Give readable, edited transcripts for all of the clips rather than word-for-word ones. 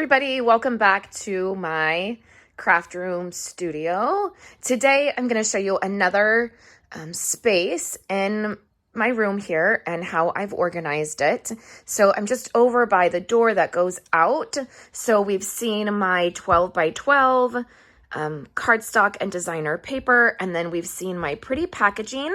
everybody, welcome back to my craft room studio. Today I'm going to show you another space in my room here and how I've organized it. So I'm just over by the door that goes out. So we've seen my 12 by 12 cardstock and designer paper, and then we've seen my pretty packaging.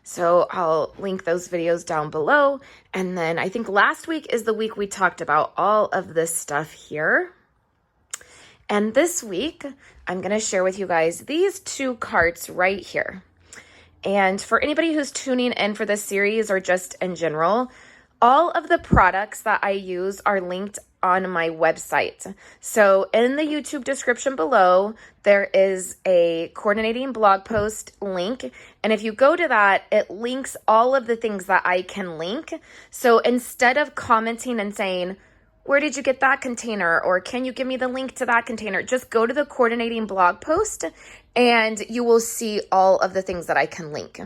So I'll link those videos down below. And then I think last week is the week we talked about all of this stuff here. And this week, I'm going to share with you guys these two carts right here. And for anybody who's tuning in for this series or just in general, all of the products that I use are linked on my website. So in the YouTube description below, there is a coordinating blog post link. And if you go to that, it links all of the things that I can link. So instead of commenting and saying, where did you get that container? Or can you give me the link to that container? Just go to the coordinating blog post and you will see all of the things that I can link.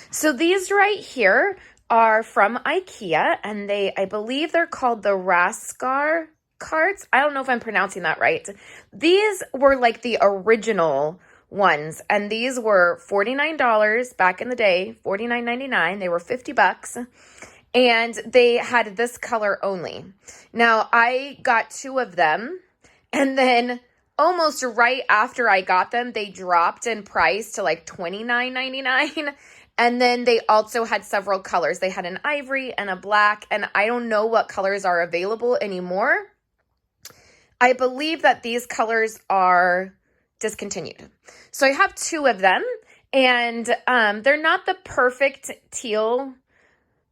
So these right here are from Ikea, and I believe they're called the Raskog Carts. I don't know if I'm pronouncing that right. These were like the original ones, and these were $49 back in the day, $49.99. They were $50, and they had this color only. Now, I got two of them, and then almost right after I got them, they dropped in price to like $29.99. And then they also had several colors. They had an ivory and a black, and I don't know what colors are available anymore. I believe that these colors are discontinued. So I have two of them, and they're not the perfect teal,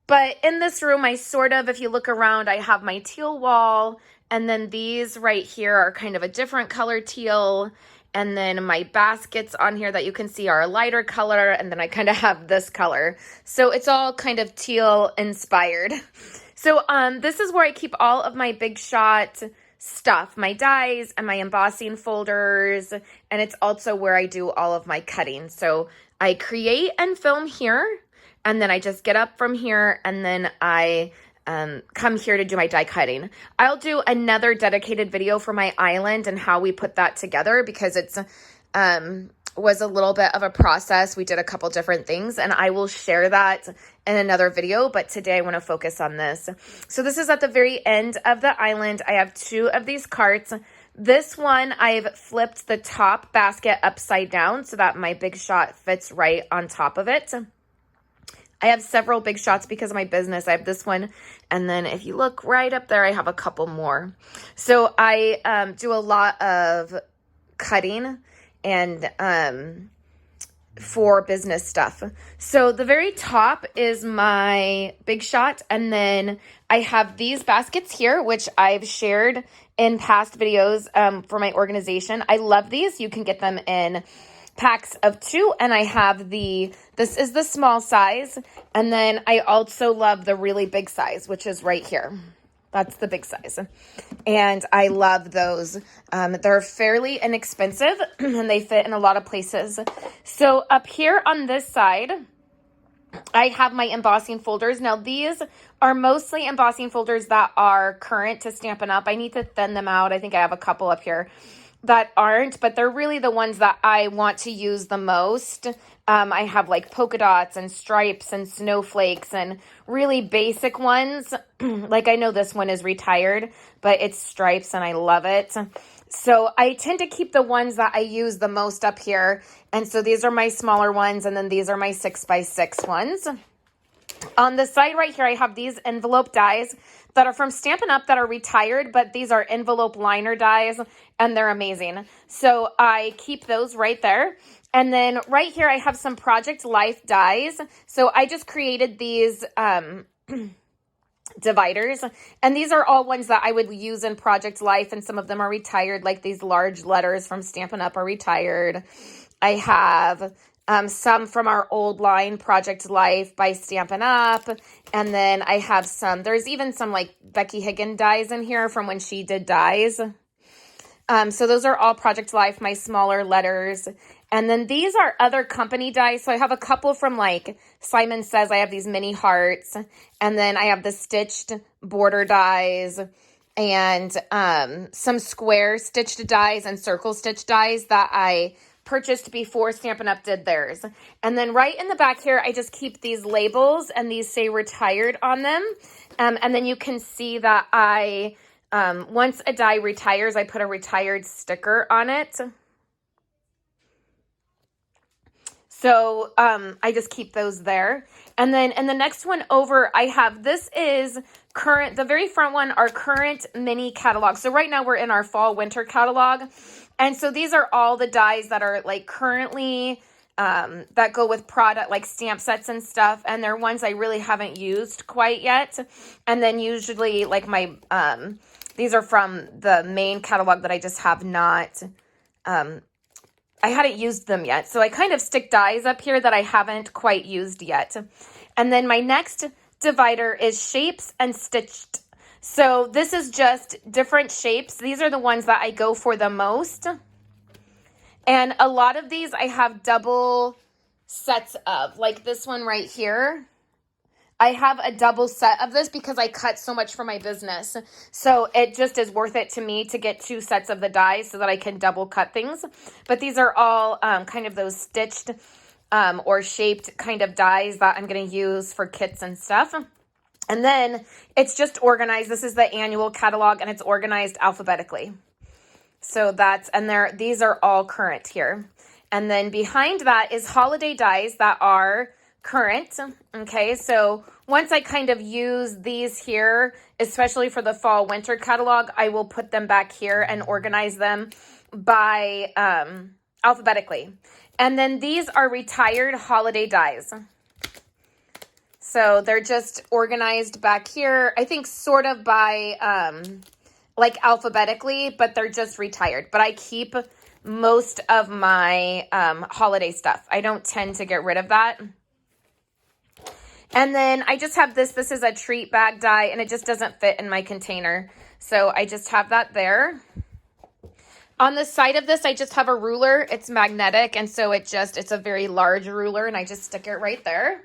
but in this room, I sort of, if you look around, I have my teal wall, and then these right here are kind of a different color teal. And then my baskets on here that you can see are a lighter color. And then I kind of have this color. So it's all kind of teal inspired. So this is where I keep all of my Big Shot stuff, my dies and my embossing folders. And it's also where I do all of my cutting. So I create and film here. And then I just get up from here and then I come here to do my die cutting. I'll do another dedicated video for my island and how we put that together because it's was a little bit of a process. We did a couple different things and I will share that in another video, but today I want to focus on this. So this is at the very end of the island. I have two of these carts. This one, I've flipped the top basket upside down so that my Big Shot fits right on top of it. I have several Big Shots because of my business. I have this one. And then if you look right up there, I have a couple more. So I do a lot of cutting and for business stuff. So the very top is my Big Shot. And then I have these baskets here, which I've shared in past videos for my organization. I love these. You can get them in packs of 2, and I have this is the small size, and then I also love the really big size, which is right here. That's the big size, and I love those. They're fairly inexpensive, and they fit in a lot of places. So up here on this side, I have my embossing folders. Now, these are mostly embossing folders that are current to Stampin' Up. I need to thin them out. I think I have a couple up here that aren't, but they're really the ones that I want to use the most. I have like polka dots and stripes and snowflakes and really basic ones. Like I know this one is retired, but it's stripes and I love it. So I tend to keep the ones that I use the most up here. And so these are my smaller ones, and then these are my 6x6 ones. On the side right here, I have these envelope dies that are from Stampin' Up that are retired, but these are envelope liner dies, and they're amazing. So I keep those right there. And then right here, I have some Project Life dies. So I just created these dividers, and these are all ones that I would use in Project Life, and some of them are retired, like these large letters from Stampin' Up are retired. I have some from our old line, Project Life by Stampin' Up. And then I have some, there's even some like Becky Higgin dies in here from when she did dies. So those are all Project Life, my smaller letters. And then these are other company dies. So I have a couple from like Simon Says. I have these mini hearts. And then I have the stitched border dies. and some square stitched dies and circle stitch dies that I purchased before Stampin' Up! Did theirs. And then right in the back here, I just keep these labels, and these say retired on them. And then you can see that I, once a die retires, I put a retired sticker on it. So I just keep those there. And then in the next one over, I have, this is current, the very front one are current mini catalog. So right now we're in our fall winter catalog. And so these are all the dies that are like currently, that go with product, like stamp sets and stuff. And they're ones I really haven't used quite yet. And then usually like my, these are from the main catalog that I just have not, I hadn't used them yet. So I kind of stick dies up here that I haven't quite used yet. And then my next divider is shapes and stitched. So this is just different shapes. These are the ones that I go for the most. And a lot of these I have double sets of, like this one right here. I have a double set of this because I cut so much for my business. So it just is worth it to me to get 2 sets of the dies so that I can double cut things. But these are all kind of those stitched or shaped kind of dies that I'm going to use for kits and stuff. And then it's just organized. This is the annual catalog, and it's organized alphabetically. So that's, and these are all current here. And then behind that is holiday dies that are current. Okay, so once I kind of use these here, especially for the fall winter catalog, I will put them back here and organize them by alphabetically. And then these are retired holiday dies. So they're just organized back here, I think sort of by like alphabetically, but they're just retired. But I keep most of my holiday stuff. I don't tend to get rid of that. And then I just have this. This is a treat bag die, and it just doesn't fit in my container. So I just have that there. On the side of this, I just have a ruler. It's magnetic, and so it's a very large ruler, and I just stick it right there.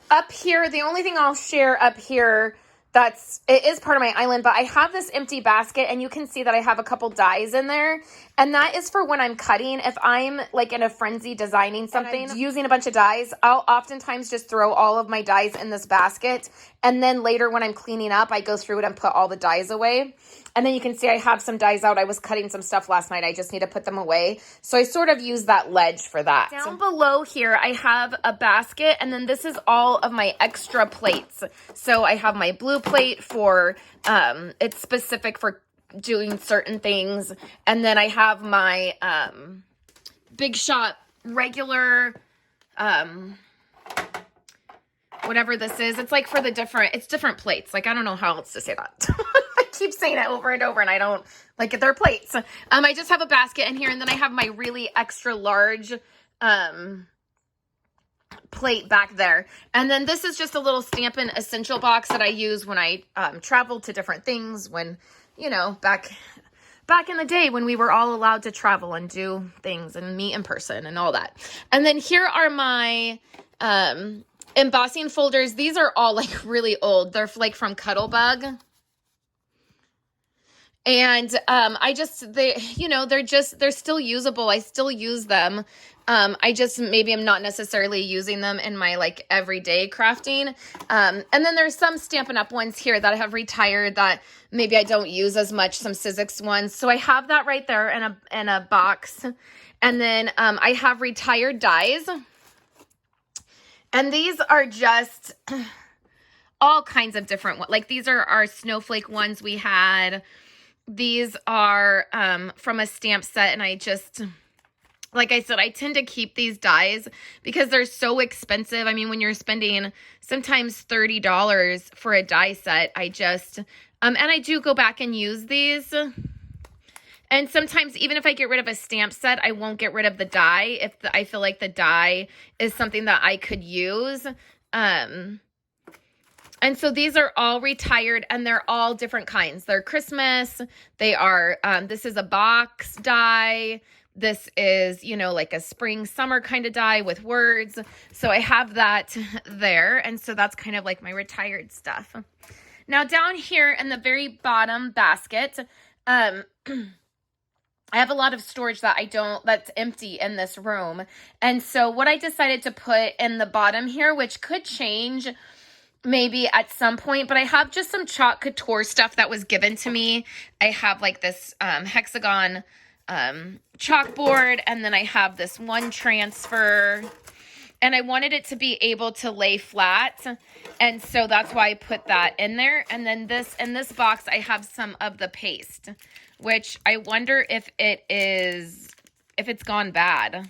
Up here, the only thing I'll share up here, it is part of my island, but I have this empty basket, and you can see that I have a couple dies in there, and that is for when I'm cutting. If I'm like in a frenzy designing something, using a bunch of dies, I'll oftentimes just throw all of my dies in this basket, and then later when I'm cleaning up, I go through it and put all the dies away. And then you can see I have some dies out. I was cutting some stuff last night. I just need to put them away. So I sort of use that ledge for that. Down below here, I have a basket, and then this is all of my extra plates. So I have my blue plate for, it's specific for doing certain things. And then I have my Big Shot regular, whatever this is. It's like for the different plates. Like, I don't know how else to say that. I keep saying it over and over, and I don't like it. They're plates. I just have a basket in here, and then I have my really extra large plate back there. And then this is just a little Stampin' Essential box that I use when I travel to different things, when, you know, back in the day when we were all allowed to travel and do things and meet in person and all that. And then here are my embossing folders. These are all like really old. They're like from Cuttlebug. And they're still usable. I still use them. Maybe I'm not necessarily using them in my like everyday crafting. And then there's some Stampin' Up! Ones here that I have retired that maybe I don't use as much, some Sizzix ones. So I have that right there in a box. And then I have retired dies. And these are just all kinds of different ones. Like these are our snowflake ones we had. These are from a stamp set, and I just, like I said, I tend to keep these dies because they're so expensive. I mean, when you're spending sometimes $30 for a die set, I just, and I do go back and use these. And sometimes even if I get rid of a stamp set, I won't get rid of the die if I feel like the die is something that I could use. And so these are all retired, and they're all different kinds. They're Christmas. They are, this is a box die. This is, you know, like a spring, summer kind of die with words. So I have that there. And so that's kind of like my retired stuff. Now down here in the very bottom basket, I have a lot of storage that's empty in this room. And so what I decided to put in the bottom here, which could change maybe at some point, but I have just some chalk couture stuff that was given to me. I have like this hexagon chalkboard, and then I have this one transfer, and I wanted it to be able to lay flat, and so that's why I put that in there. And then in this box I have some of the paste, which I wonder if it's gone bad.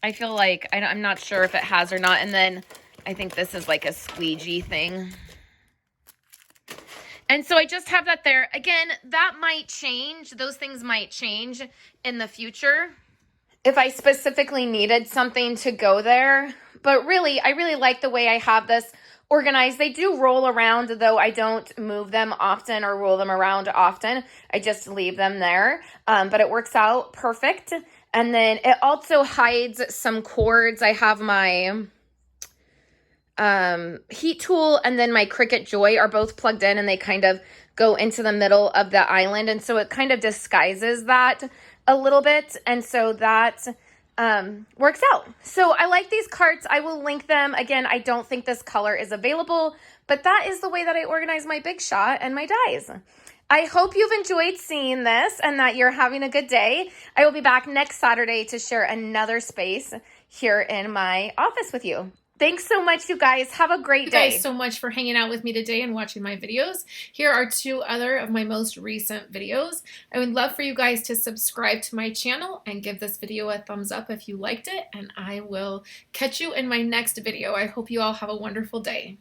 I feel like I'm not sure if it has or not. And then I think this is like a squeegee thing. And so I just have that there. Again, that might change. Those things might change in the future if I specifically needed something to go there. But really, I really like the way I have this organized. They do roll around, though I don't move them often or roll them around often. I just leave them there. But it works out perfect. And then it also hides some cords. I have my heat tool and then my Cricut Joy are both plugged in, and they kind of go into the middle of the island. And so it kind of disguises that a little bit. And so that works out. So I like these carts. I will link them. Again, I don't think this color is available, but that is the way that I organize my Big Shot and my dies. I hope you've enjoyed seeing this and that you're having a good day. I will be back next Saturday to share another space here in my office with you. Thanks so much, you guys. Have a great day. Thank you guys so much for hanging out with me today and watching my videos. Here are 2 other of my most recent videos. I would love for you guys to subscribe to my channel and give this video a thumbs up if you liked it, and I will catch you in my next video. I hope you all have a wonderful day.